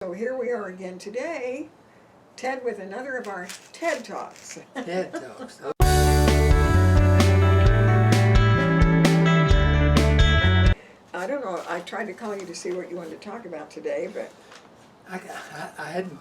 So here we are again today, Ted, with another of our TED Talks. TED Talks. I don't know, I tried to call you to see what you wanted to talk about today, but I hadn't,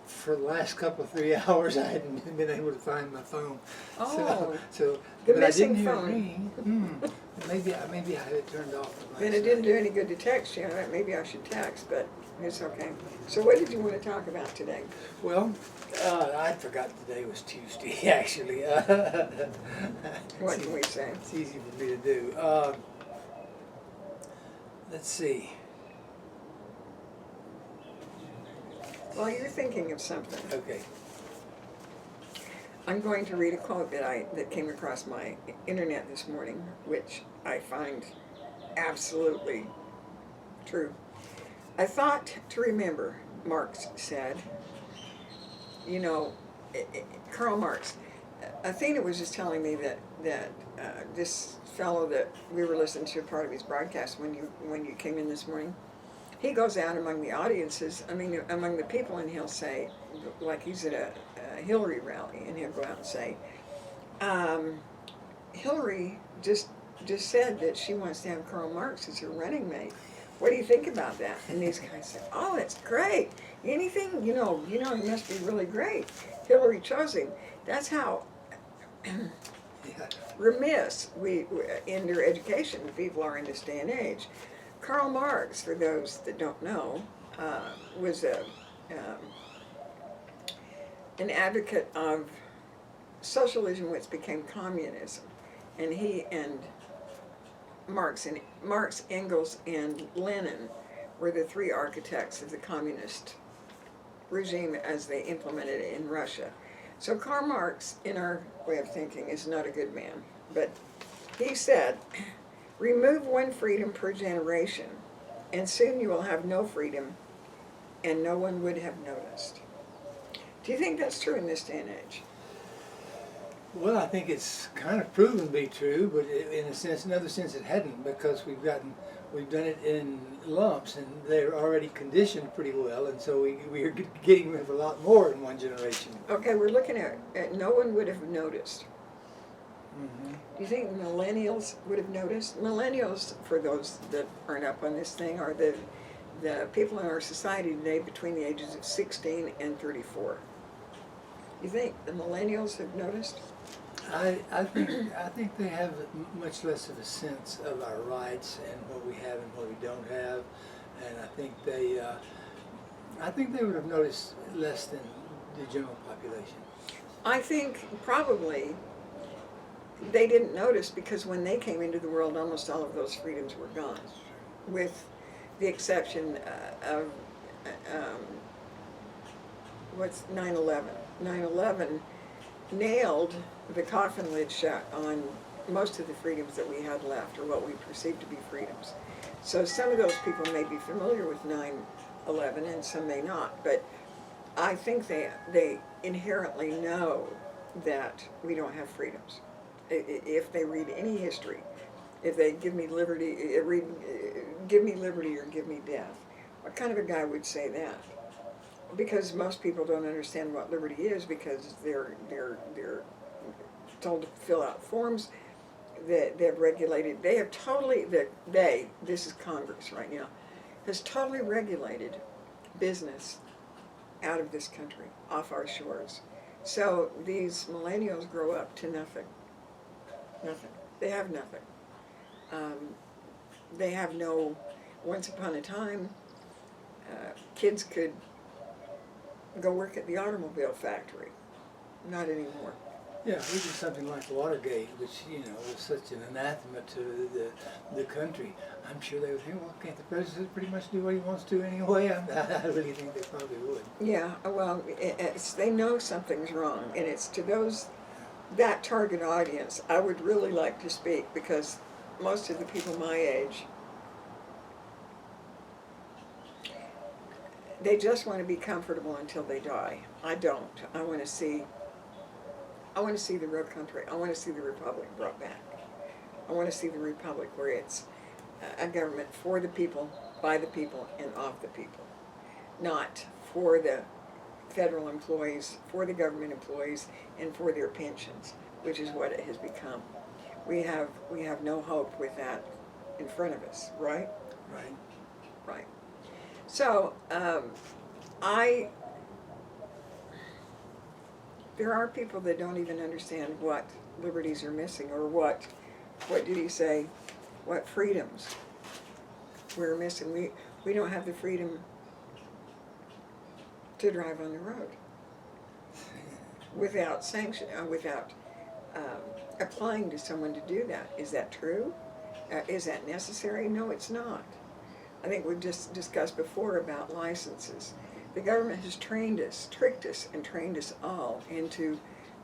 for the last couple of 3 hours, I hadn't been able to find my phone. oh, So the but I missing didn't hear phone. it ring. Maybe I had it turned off. Then it didn't do any good to text you. Maybe I should text, but it's okay. So what did you want to talk about today? Well, I forgot today was Tuesday, actually. What can we say? It's easy for me to do. Let's see. While you're thinking of something, Okay. I'm going to read a quote that came across my internet this morning, which I find absolutely true. I thought to remember, Marx said, Karl Marx. Athena was just telling me that this fellow that we were listening to, part of his broadcast when you came in this morning, he goes out among the audiences, among the people, and he'll say, like he's at a Hillary rally, and he'll go out and say, Hillary just said that she wants to have Karl Marx as her running mate. What do you think about that? And these guys said, oh, that's great. Anything, he must be really great. Hillary chose him. That's how remiss we in their education people are in this day and age. Karl Marx, for those that don't know, was an advocate of socialism, which became communism, and he and Marx, Engels, and Lenin were the three architects of the communist regime as they implemented it in Russia. So Karl Marx, in our way of thinking, is not a good man, but he said, remove one freedom per generation, and soon you will have no freedom, and no one would have noticed. Do you think that's true in this day and age? Well, I think it's kind of proven to be true, but in another sense it hadn't, because we've done it in lumps, and they're already conditioned pretty well, and so we're getting rid of a lot more in one generation. Okay, we're looking at no one would have noticed. Mm-hmm. Do you think millennials would have noticed? Millennials, for those that aren't up on this thing, are the people in our society today between the ages of 16 and 34. You think the millennials have noticed? I think they have much less of a sense of our rights and what we have and what we don't have, and I think they would have noticed less than the general population. I think probably they didn't notice because when they came into the world, almost all of those freedoms were gone, with the exception of what's 9/11. 9/11 nailed the coffin lid shut on most of the freedoms that we had left, or what we perceived to be freedoms. So some of those people may be familiar with 9/11 and some may not, but I think they inherently know that we don't have freedoms. If they read any history, if they give me liberty, give me liberty or give me death, what kind of a guy would say that? Because most people don't understand what liberty is, because they're told to fill out forms that they've regulated. They have totally, this is Congress right now, has totally regulated business out of this country, off our shores. So these millennials grow up to nothing. Nothing. They have nothing. They have no, once upon a time, kids could go work at the automobile factory. Not anymore. Yeah, we did something like Watergate, which was such an anathema to the country. I'm sure they would think, well, can't the president pretty much do what he wants to anyway? I really think they probably would. Yeah, well, they know something's wrong, and it's to that target audience I would really like to speak, because most of the people my age, they just want to be comfortable until they die. I don't. I want to see the real country. I want to see the republic brought back. I want to see the republic where it's a government for the people, by the people, and of the people. not for the federal employees, for the government employees, and for their pensions, which is what it has become. We have no hope with that in front of us, right? Right. Right. So, there are people that don't even understand what liberties are missing, or what did he say, what freedoms we're missing. We don't have the freedom to drive on the road without sanction, without applying to someone to do that. Is that true? Is that necessary? No, it's not. I think we've just discussed before about licenses. The government has tricked us, and trained us all into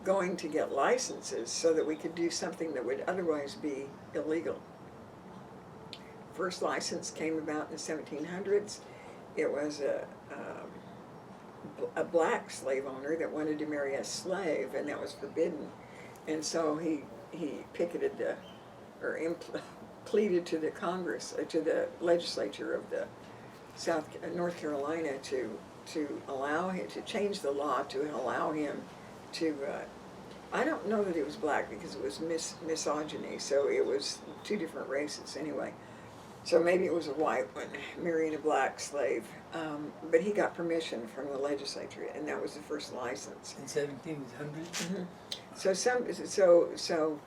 going to get licenses so that we could do something that would otherwise be illegal. First license came about in the 1700s. It was a black slave owner that wanted to marry a slave, and that was forbidden. And so he picketed pleaded to the Congress, to the legislature of the North Carolina to allow him to change the law to allow him to. I don't know that it was black because it was misogyny, so it was two different races anyway. So maybe it was a white one marrying a black slave, but he got permission from the legislature, and that was the first license. In 1700? Mm-hmm. So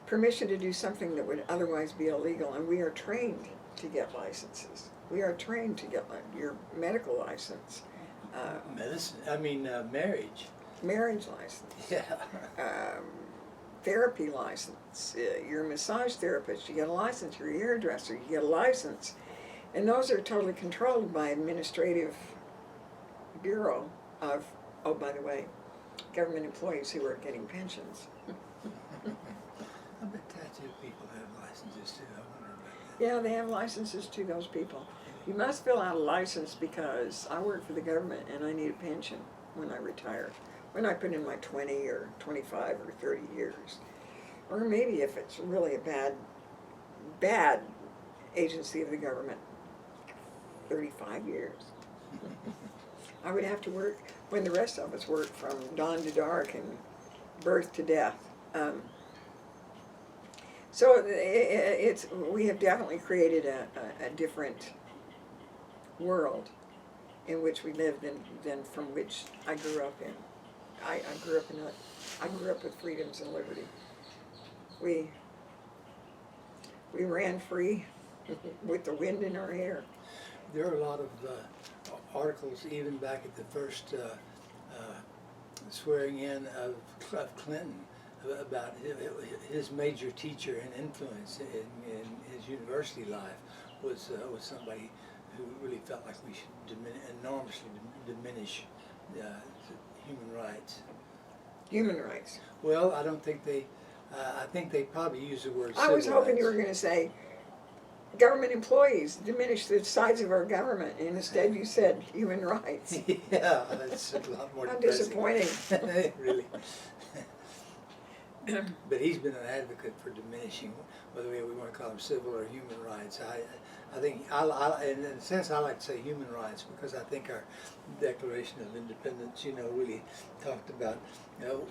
permission to do something that would otherwise be illegal, and we are trained to get licenses. We are trained to get your medical license. Marriage. Marriage license. Yeah. Therapy license. You're a massage therapist, you get a license. You're a hairdresser, you get a license. And those are totally controlled by administrative bureau of, oh, by the way, government employees who are getting pensions. I bet tattoo people have licenses too. I wonder about that. Yeah, they have licenses too, those people. You must fill out a license because I work for the government and I need a pension when I retire. When I put in my 20 or 25 or 30 years. Or maybe if it's really a bad agency of the government, 35 years. I would have to work when the rest of us work from dawn to dark and birth to death. So we have definitely created a different world in which we live than from which I grew up in. I grew up with freedoms and liberty. We ran free with the wind in our hair. There are a lot of articles, even back at the first swearing in of Clinton, about his major teacher and influence in his university life was somebody who really felt like we should enormously diminish human rights. Human rights. Well, I don't think they. I think they probably use the word. I was hoping you were going to say government employees, diminish the size of our government, and instead you said human rights. Yeah, that's a lot more. How depressing. disappointing. Really. But he's been an advocate for diminishing, whether we want to call them civil or human rights. I think, in a sense, I like to say human rights because I think our Declaration of Independence, really talked about,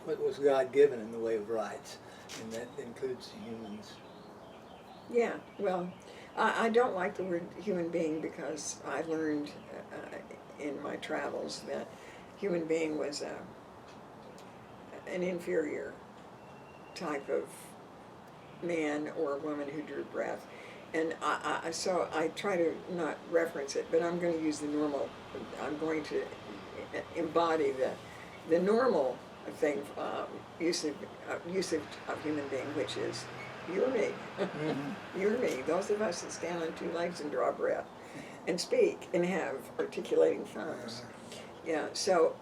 what was God given in the way of rights, and that includes humans. Yeah, well, I don't like the word human being because I learned in my travels that human being was an inferior type of man or woman who drew breath. And so I try to not reference it, but I'm going to use the normal. I'm going to embody the normal thing, usage of human being, which is you or me. Mm-hmm. You or me. Those of us that stand on two legs and draw breath and speak and have articulating thumbs. Yeah, so,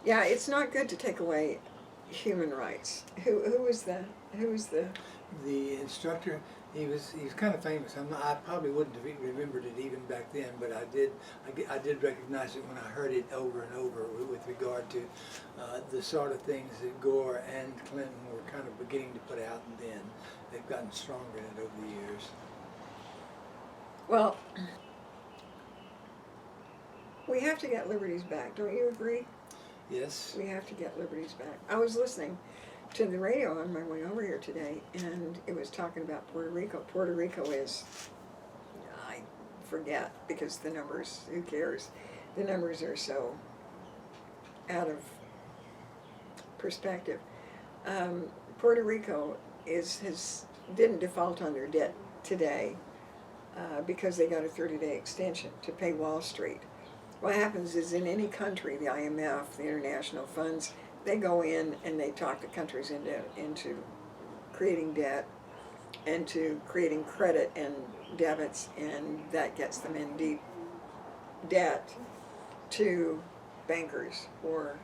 yeah, it's not good to take away human rights. Who was the The instructor, he was kind of famous. I probably wouldn't have remembered it even back then, but I did recognize it when I heard it over and over with regard to the sort of things that Gore and Clinton were kind of beginning to put out, and then they've gotten stronger in it over the years. Well, have to get liberties back. Don't you agree? Yes. We have to get liberties back. I was listening to the radio on my way over here today, and it was talking about Puerto Rico. Puerto Rico is, I forget, because the numbers, who cares? The numbers are so out of perspective. Puerto Rico didn't default on their debt today because they got a 30-day extension to pay Wall Street. What happens is in any country, the IMF, the international funds, they go in and they talk the countries into creating debt and to creating credit and debits, and that gets them in deep debt to bankers or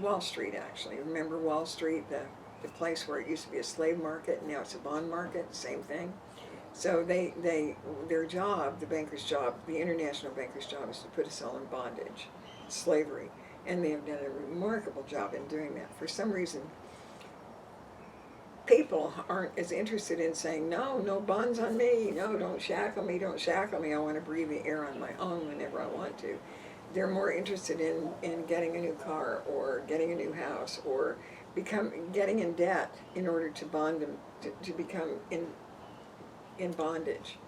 Wall Street, actually. Remember Wall Street, the place where it used to be a slave market, and now it's a bond market, same thing. So their job, the banker's job, the international banker's job, is to put us all in bondage, slavery. And they have done a remarkable job in doing that. For some reason, people aren't as interested in saying, no bonds on me, no, don't shackle me, I want to breathe the air on my own whenever I want to. They're more interested in getting a new car or getting a new house or getting in debt in order to bond them, to become in bondage.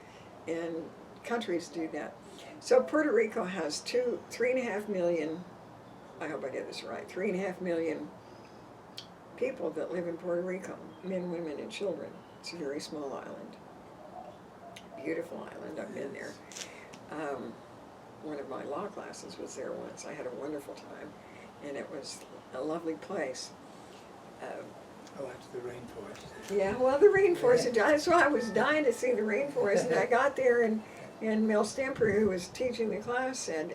And countries do that. So Puerto Rico has 3.5 million, I hope I get this right, 3.5 million people that live in Puerto Rico, men, women, and children. It's a very small island. Beautiful island, I've been there. One of my law classes was there once. I had a wonderful time, and it was a lovely place. Oh, that's the rainforest. Yeah, well, the rainforest, that's why I was dying to see the rainforest, and I got there, and Mel Stemper, who was teaching the class, said,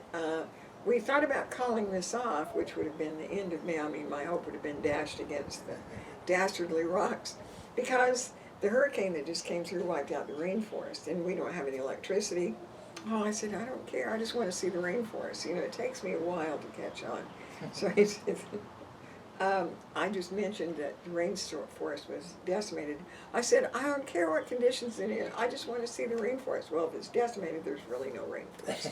we thought about calling this off, which would have been the end of me. I mean, my hope would have been dashed against the dastardly rocks, because the hurricane that just came through wiped out the rainforest, and we don't have any electricity. Oh, I said, I don't care. I just want to see the rainforest. You know, it takes me a while to catch on. So I just mentioned that the rainforest was decimated. I said, I don't care what conditions it is. I just want to see the rainforest. Well, if it's decimated, there's really no rainforest.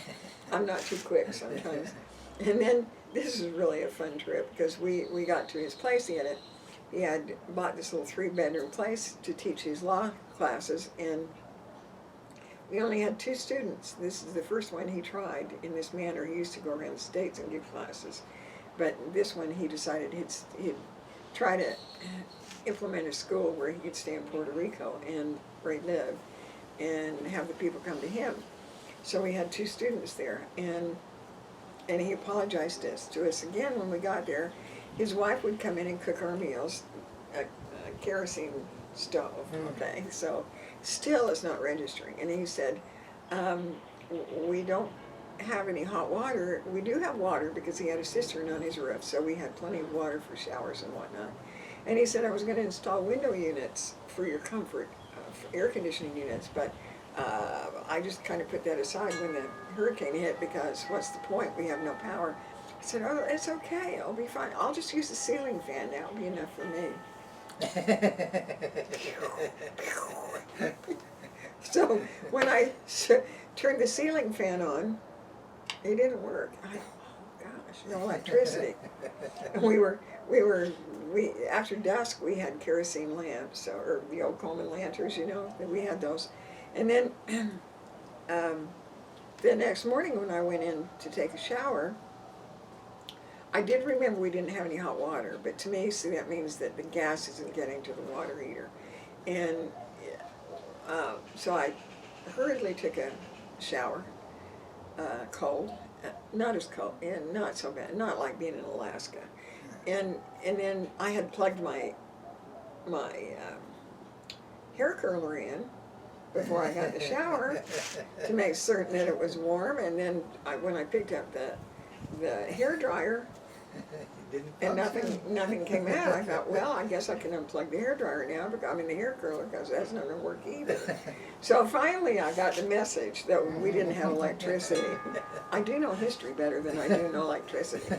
I'm not too quick sometimes. And then this is really a fun trip because we got to his place. He had bought this little 3-bedroom place to teach his law classes, and we only had 2 students. This is the first one he tried in this manner. He used to go around the states and give classes. But this one he decided he'd try to implement a school where he could stay in Puerto Rico and where he lived and have the people come to him. So we had 2 students there, and he apologized to us again when we got there. His wife would come in and cook our meals, a kerosene stove, okay, so still it's not registering. And he said, we don't have any hot water. We do have water because he had a cistern on his roof, so we had plenty of water for showers and whatnot. And he said, I was going to install window units for your comfort, for air conditioning units, but I just kind of put that aside when the hurricane hit because what's the point? We have no power. I said, oh, it's okay. I'll be fine. I'll just use the ceiling fan. That'll be enough for me. So when I turned the ceiling fan on, it didn't work. Oh gosh, no electricity. And we after dusk we had kerosene lamps, or the old Coleman lanterns, you know, we had those. And then the next morning when I went in to take a shower, I did remember we didn't have any hot water, but to me, see, that means that the gas isn't getting to the water heater. And so I hurriedly took a shower, cold, not as cold, and not so bad, not like being in Alaska. And then I had plugged my hair curler in before I got in the shower to make certain that it was warm. And then when I picked up the hair dryer, and nothing came out, I thought, well, I guess I can unplug the hair dryer now, because I'm in the hair curler, because that's not going to work either. So finally I got the message that we didn't have electricity. I do know history better than I do know electricity.